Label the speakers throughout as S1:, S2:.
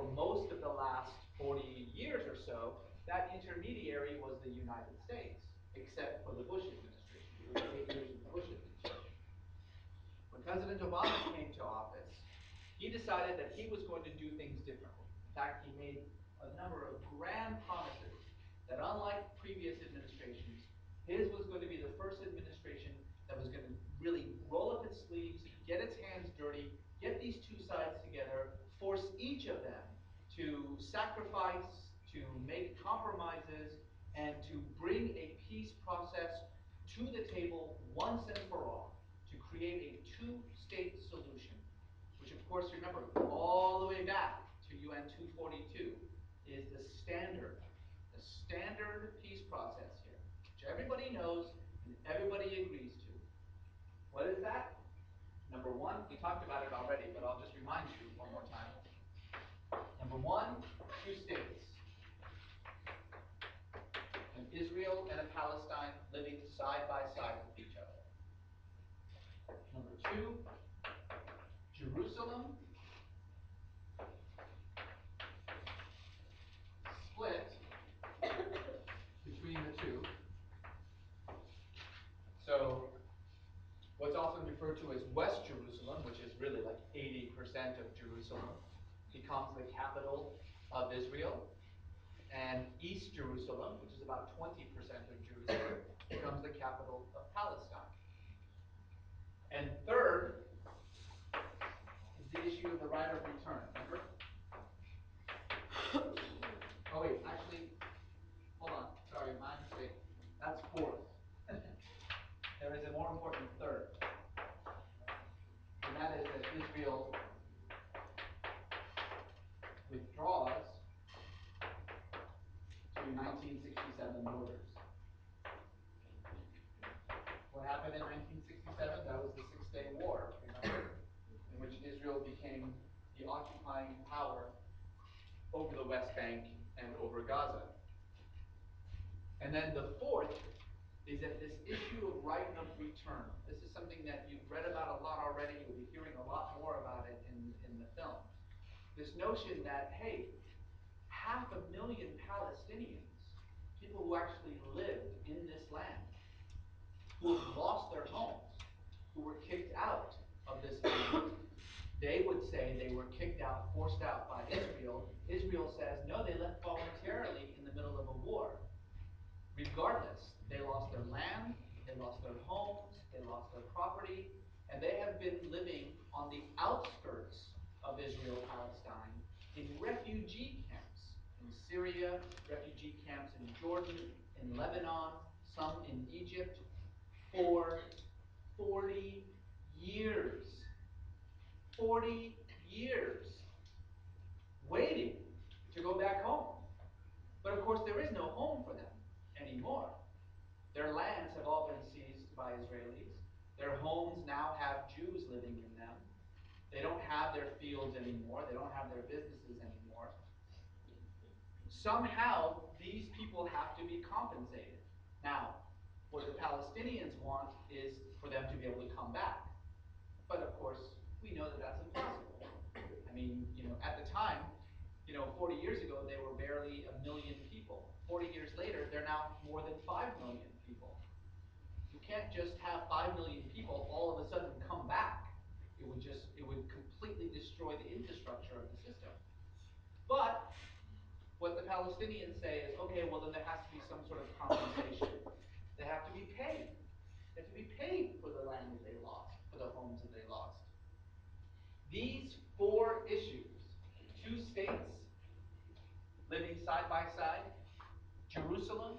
S1: for most of the last 40 years or so, that intermediary was the United States, except for the Bush administration. It was 8 years of the Bush administration. When President Obama came to office, he decided that he was going to do things differently. In fact, he made a number of grand promises that, unlike previous administrations, his was going to be the first administration that was going to really roll up its sleeves, get its hands dirty, get these two sides together, force each of them to sacrifice, to make compromises, and to bring a peace process to the table once and for all to create a two-state solution, which of course, remember, all the way back to UN 242 is the standard peace process here, which everybody knows and everybody agrees to. What is that? Number one, we talked about it already, but I'll just remind you one more time. Number one, two states. An Israel and a Palestine living side by side with each other. Number two, Jerusalem split between the two. So what's often referred to as West Jerusalem, which is really like 80% of Jerusalem, becomes the capital of Israel. And East Jerusalem, which is about 20% of Jerusalem, becomes the capital of Palestine. And third is the issue of the right of return, remember? Oh wait, actually, hold on, sorry, my mistake. That's fourth. There is a more important third. And that is that Israel withdraws to 1967 borders. What happened in 1967? That was the Six-Day War, remember? In which Israel became the occupying power over the West Bank and over Gaza. And then the fourth is that this issue of right of return. This is something that you've read about a lot already. You'll be hearing a lot more about it in the film. This notion that, hey, 500,000 Palestinians, people who actually lived in this land, who have lost their homes, who were kicked out of this land, they would say they were kicked out, forced out by Israel. Israel says, no, they left voluntarily in the middle of a war. Regardless, they lost their land, they lost their homes, they lost their property, and they have been living on the outskirts of Israel-Palestine in refugee camps in Syria, refugee camps in Jordan, in Lebanon, some in Egypt, for 40 years. 40 years waiting to go back home. But of course, there is no home for them anymore. Their lands have all been seized by Israelis. Their homes now have Jews living in them. They don't have their fields anymore. They don't have their businesses anymore. Somehow, these people have to be compensated. Now, what the Palestinians want is for them to be able to come back. But of course, we know that that's impossible. I mean, at the time, 40 years ago, they were barely 1 million people. 40 years later, they're now more than 5 million people. You can't just have 5 million people all of a sudden come back. It would completely destroy the infrastructure of the system. But what the Palestinians say is, okay, well then there has to be some sort of compensation. They have to be paid. They have to be paid for the land that they lost, for the homes that they lost. These four issues, two states living side by side, Jerusalem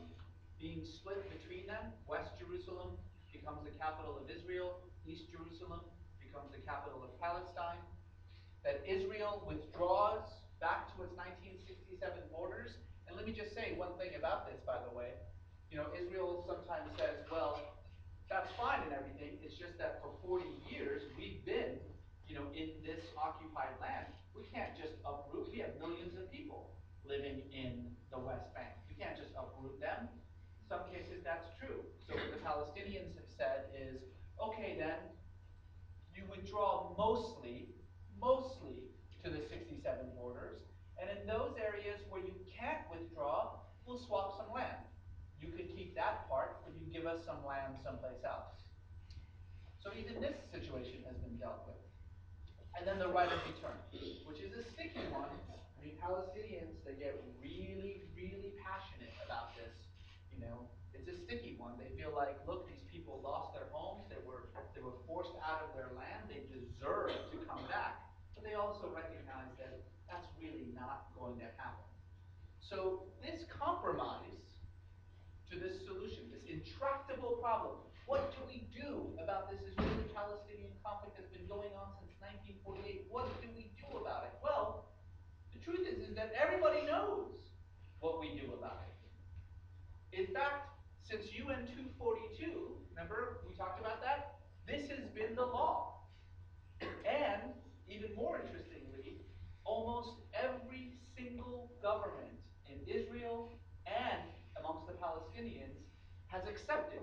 S1: being split between them, West Jerusalem becomes the capital of Israel, East Jerusalem becomes the capital of Palestine, that Israel withdraws back to its 1967 borders. And let me just say one thing about this, by the way. Israel sometimes says, well, that's fine and everything. It's just that for 40 years, we've been, in this occupied land. We can't just uproot. We have millions of people living in the West Bank. We can't just uproot them. In some cases, that's true. So what the Palestinians have said is, okay, then, you withdraw mostly to the 67 borders, and even this situation has been dealt with. And then the right of return, which is a sticky one. I mean, Palestinians, they get really, really passionate about this. You know, it's a sticky one. They feel like, look, these people lost their homes. They were forced out of their land. They deserve to come back. But they also recognize that that's really not going to happen. So this compromise to this solution, this intractable problem. What do we do about this Israeli-Palestinian conflict that's been going on since 1948? What do we do about it? Well, the truth is that everybody knows what we do about it. In fact, since UN 242, remember we talked about that? This has been the law. And even more interestingly, almost every single government in Israel and amongst the Palestinians has accepted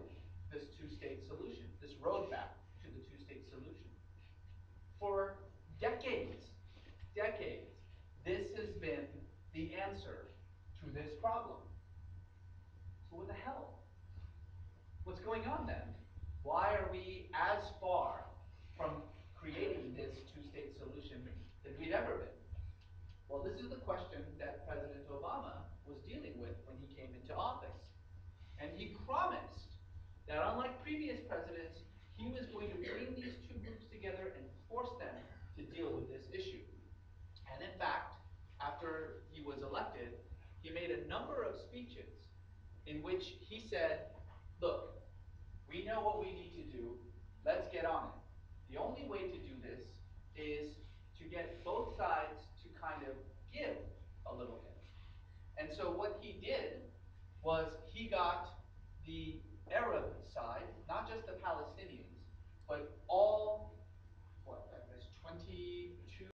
S1: this two-state solution, this roadmap to the two-state solution. For decades, this has been the answer to this problem. So what the hell? What's going on then? Why are we as far from creating this two-state solution than we'd ever been? Well, this is the question that President Obama was dealing with when he came into office. And he promised that unlike previous presidents, he was going to bring these two groups together and force them to deal with this issue. And in fact, after he was elected, he made a number of speeches in which he said, look, we know what we need to do. Let's get on it. The only way to do this is to get both sides to kind of give a little bit. And so what he did was he got the Arab side, not just the Palestinians,